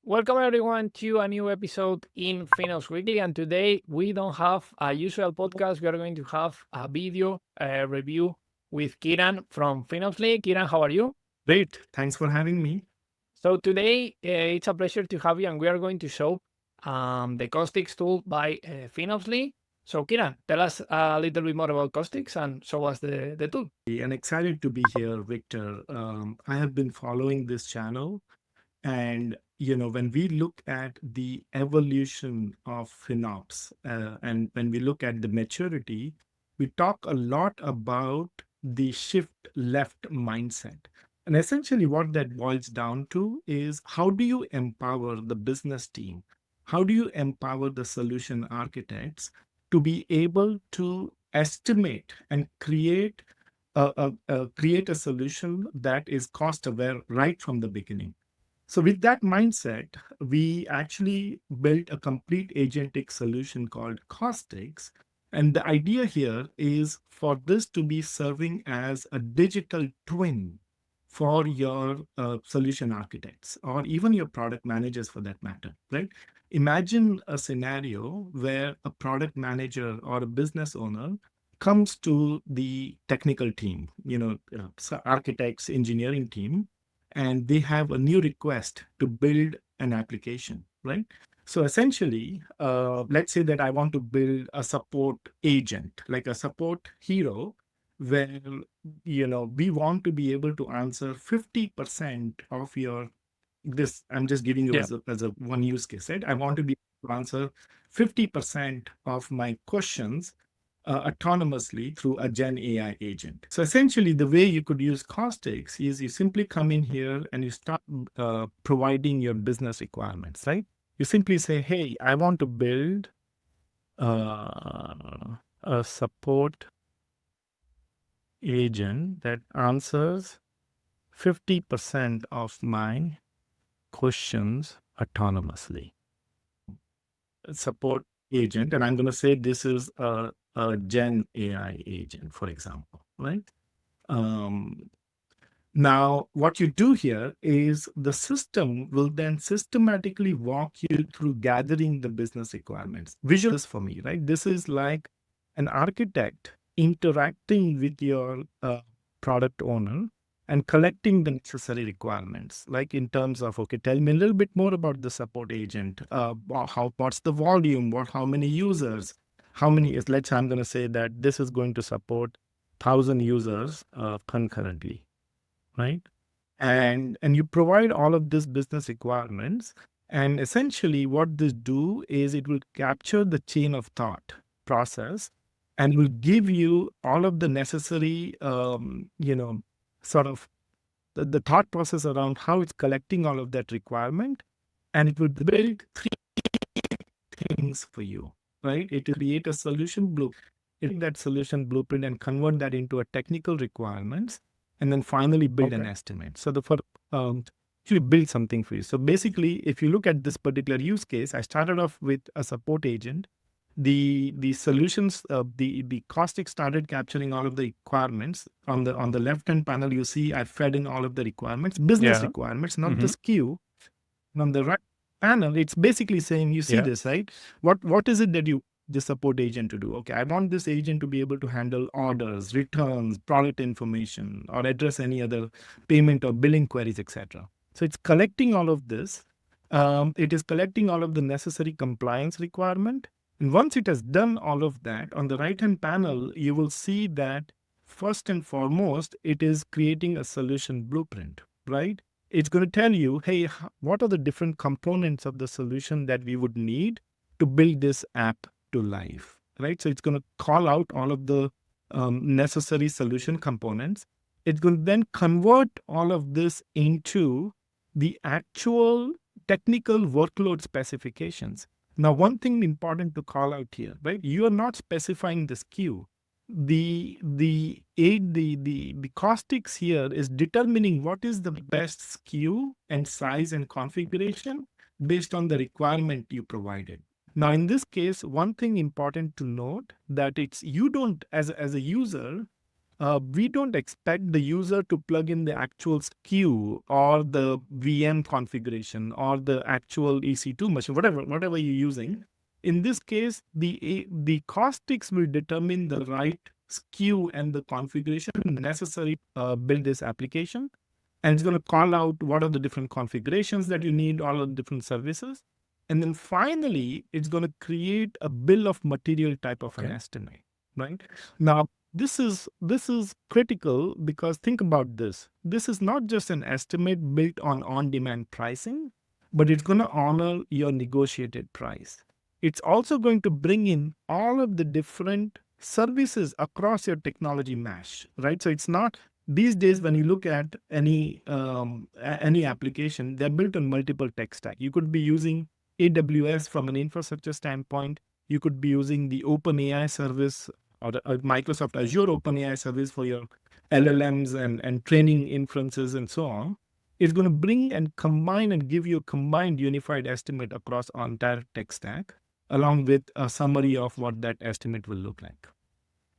Welcome everyone to a new episode in FinOps Weekly, and today we don't have a usual podcast. We are going to have a video review with Kiran from FinOpsly. Kiran, how are you? Great. Thanks for having me. So today it's a pleasure to have you, and we are going to show the Costix tool by FinOpsly. So Kiran, tell us a little bit more about Costix and show us the tool. And excited to be here, Victor. I have been following this channel, and when we look at the evolution of FinOps, and when we look at the maturity, we talk a lot about the shift left mindset. And essentially, what that boils down to is how do you empower the business team? How do you empower the solution architects to be able to estimate and create a solution that is cost aware right from the beginning? So with that mindset, we actually built a complete agentic solution called Costix. And the idea here is for this to be serving as a digital twin for your solution architects or even your product managers for that matter, right? Imagine a scenario where a product manager or a business owner comes to the technical team, so architects, engineering team, and they have a new request to build an application, right? So essentially, let's say that I want to build a support agent, like a support hero, where we want to be able to answer 50% of your this. I'm just giving you Yeah. as a one use case, right? I want to be able to answer 50% of my questions autonomously through a Gen AI agent. So essentially, the way you could use Costix is you simply come in here and you start providing your business requirements, right? You simply say, hey, I want to build a support agent that answers 50% of my questions autonomously. Support agent, and I'm going to say this is a Gen AI agent, for example, right? Um, Now, what you do here is the system will then systematically walk you through gathering the business requirements. Visual this for me, right? This is like an architect interacting with your product owner and collecting the necessary requirements, like in terms of, okay, tell me a little bit more about the support agent. What's the volume? How many users? How many is, let's say I'm going to say that this is going to support 1,000 users concurrently, right? And you provide all of this business requirements, and essentially what this do is it will capture the chain of thought process and will give you all of the necessary sort of the thought process around how it's collecting all of that requirement, and it will build three things for you, right? It will create a solution blueprint, that solution blueprint and convert that into a technical requirements, and then finally build an estimate. So actually build something for you. So basically, if you look at this particular use case, I started off with a support agent. The solutions, the Costix started capturing all of the requirements. On the left hand panel, you see I fed in all of the requirements, business requirements, not the SKU. And on the right panel, it's basically saying, you see this, right? What is it that the support agent to do? Okay, I want this agent to be able to handle orders, returns, product information, or address any other payment or billing queries, etc. So it's collecting all of this. It is collecting all of the necessary compliance requirement. And once it has done all of that, on the right-hand panel, you will see that first and foremost, it is creating a solution blueprint, right? It's going to tell you, hey, what are the different components of the solution that we would need to build this app to life, right? So it's going to call out all of the necessary solution components. It's going to then convert all of this into the actual technical workload specifications. Now, one thing important to call out here, right? You are not specifying the SKU. The Costix here is determining what is the best SKU and size and configuration based on the requirement you provided. Now, in this case, one thing important to note that it's you don't, as a user, we don't expect the user to plug in the actual SKU or the VM configuration or the actual EC2 machine, whatever you're using. In this case, the Costix will determine the right SKU and the configuration necessary to build this application. And it's going to call out what are the different configurations that you need, all of the different services. And then finally, it's going to create a bill of material type of an estimate, right? Now, this is critical because think about this. This is not just an estimate built on on-demand pricing, but it's going to honor your negotiated price. It's also going to bring in all of the different services across your technology mesh, right? So it's not these days when you look at any application, they're built on multiple tech stack. You could be using AWS from an infrastructure standpoint. You could be using the OpenAI service or the Microsoft Azure OpenAI service for your LLMs and training inferences and so on. It's going to bring and combine and give you a combined unified estimate across our entire tech stack, along with a summary of what that estimate will look like.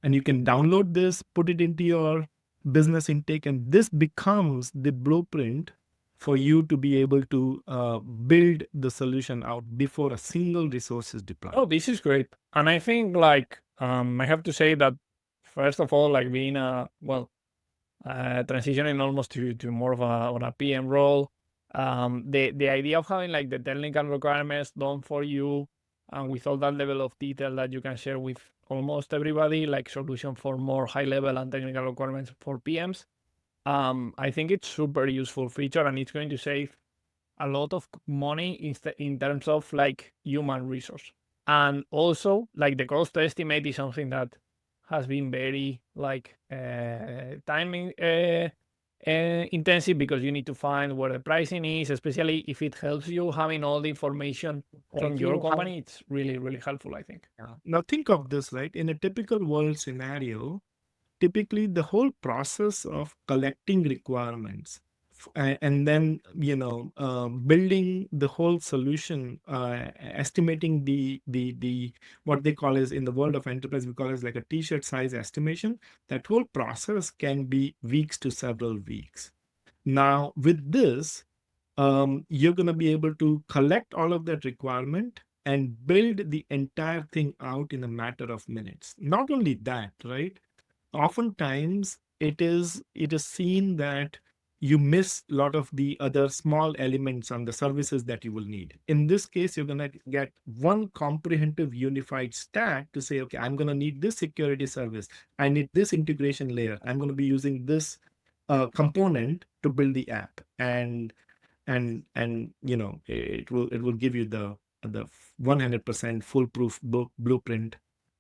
And you can download this, put it into your business intake, and this becomes the blueprint for you to be able to build the solution out before a single resource is deployed. Oh, this is great. And I think like I have to say that first of all, like being transitioning almost to more of a PM role, the idea of having like the technical requirements done for you and with all that level of detail that you can share with almost everybody, like solution for more high level and technical requirements for PMs. I think it's super useful feature and it's going to save a lot of money in terms of like human resource. And also like the cost estimate is something that has been very like time intensive because you need to find where the pricing is, especially if it helps you having all the information from your company. It's really, really helpful, I think. Now think of this, right? In a typical world scenario, typically the whole process of collecting requirements and then building the whole solution, estimating the what they call is in the world of enterprise, we call it like a t-shirt size estimation. That whole process can be weeks to several weeks. Now with this, you're going to be able to collect all of that requirement and build the entire thing out in a matter of minutes. Not only that, right? Oftentimes it is seen that you miss a lot of the other small elements on the services that you will need. In this case, you're going to get one comprehensive unified stack to say, okay, I'm going to need this security service. I need this integration layer. I'm going to be using this component to build the app. And it will give you the 100% foolproof blueprint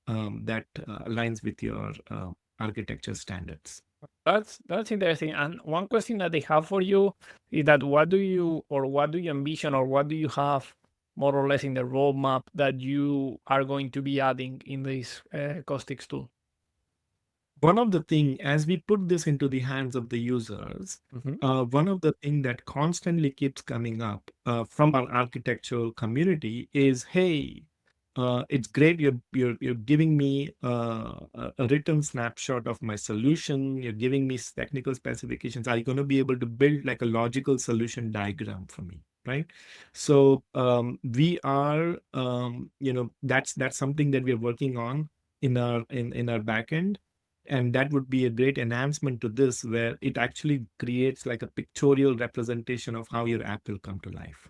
that aligns with your architecture standards. That's interesting. And one question that they have for you is that what do you envision or what do you have more or less in the roadmap that you are going to be adding in this Costix tool? One of the things, as we put this into the hands of the users, one of the things that constantly keeps coming up from our architectural community is, hey, it's great you're giving me a written snapshot of my solution. You're giving me technical specifications. Are you going to be able to build like a logical solution diagram for me, right? So we are, that's something that we're working on in our backend. And that would be a great enhancement to this, where it actually creates like a pictorial representation of how your app will come to life.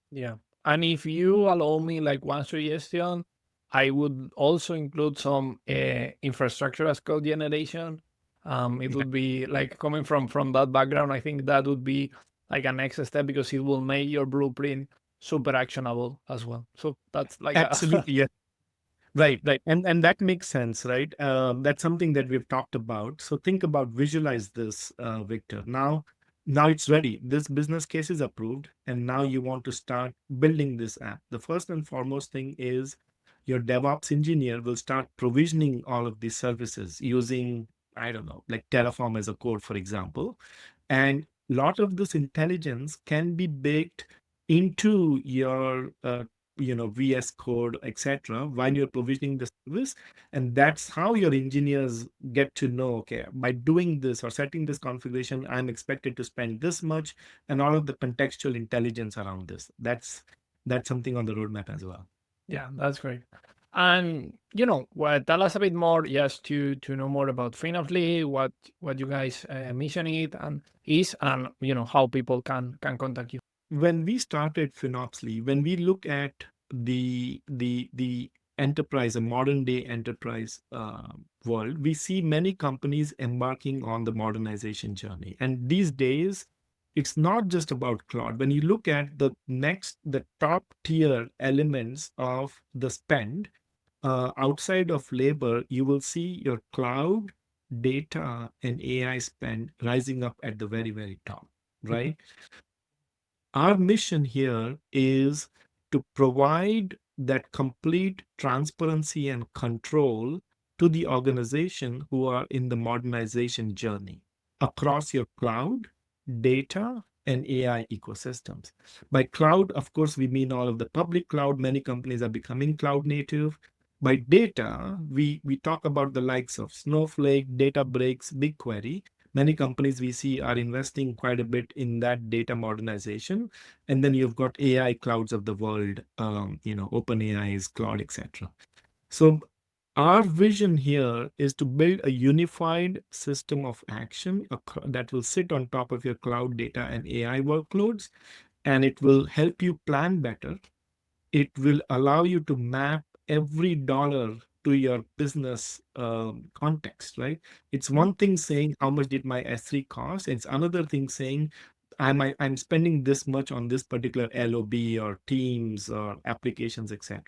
Yeah. And if you allow me like one suggestion, I would also include some infrastructure as code generation. It would be like coming from that background. I think that would be like a next step because it will make your blueprint super actionable as well. So that's like absolutely yeah. Right. And that makes sense, right? That's something that we've talked about. So think about, visualize this, Victor. Now it's ready. This business case is approved. And now you want to start building this app. The first and foremost thing is your DevOps engineer will start provisioning all of these services using, I don't know, like Terraform as a code, for example. And a lot of this intelligence can be baked into your VS Code, etc., while you're provisioning the service. And that's how your engineers get to know, okay, by doing this or setting this configuration, I'm expected to spend this much, and all of the contextual intelligence around this. That's something on the roadmap as well. Yeah, that's great. And well, tell us a bit more, just to know more about FinOpsly, what you guys mission it and is, and how people can contact you. When we started FinOpsly, when we look at the enterprise, a modern day enterprise world, we see many companies embarking on the modernization journey. And these days, it's not just about cloud. When you look at the top tier elements of the spend outside of labor, you will see your cloud, data, and AI spend rising up at the very, very top, right? Our mission here is to provide that complete transparency and control to the organization who are in the modernization journey across your cloud, data, and AI ecosystems. By cloud, of course, we mean all of the public cloud. Many companies are becoming cloud native. By data, we talk about the likes of Snowflake, Databricks, BigQuery. Many companies we see are investing quite a bit in that data modernization. And then you've got AI clouds of the world, OpenAI's cloud, etc. So our vision here is to build a unified system of action that will sit on top of your cloud data and AI workloads, and it will help you plan better. It will allow you to map every dollar to your business context, right? It's one thing saying how much did my S3 cost. It's another thing saying I'm spending this much on this particular LOB or teams or applications, etc.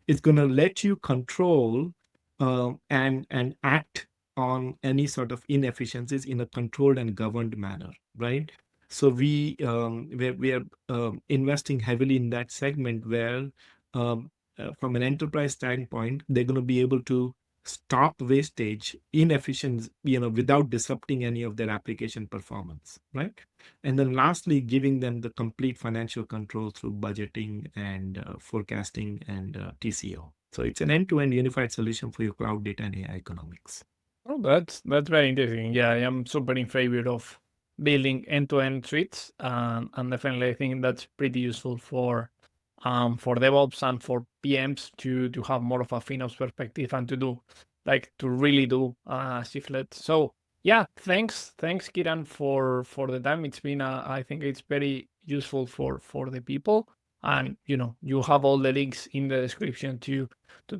It's going to let you control and act on any sort of inefficiencies in a controlled and governed manner, right? So we are investing heavily in that segment where, from an enterprise standpoint, they're going to be able to stop wastage, inefficiency, without disrupting any of their application performance, right? And then lastly, giving them the complete financial control through budgeting and forecasting and TCO. So it's an end-to-end unified solution for your cloud data and AI economics. Oh, that's very interesting. Yeah, I am super in favor of building end-to-end suites, and definitely I think that's pretty useful for DevOps and for PMs to have more of a FinOps perspective and to really do shift left. So yeah, thanks Kiran for the time. It's been I think it's very useful for the people, and you have all the links in the description to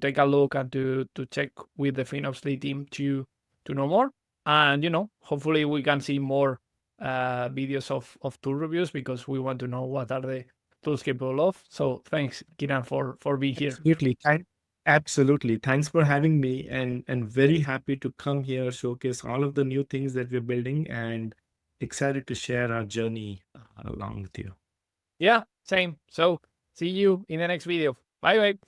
take a look and to check with the FinOpsly team to know more. And hopefully we can see more videos of tool reviews, because we want to know what are the tools capable of. So thanks, Kiran, for being here. Absolutely. Thanks for having me, and very happy to come here, showcase all of the new things that we're building, and excited to share our journey along with you. Yeah, same. So see you in the next video. Bye bye.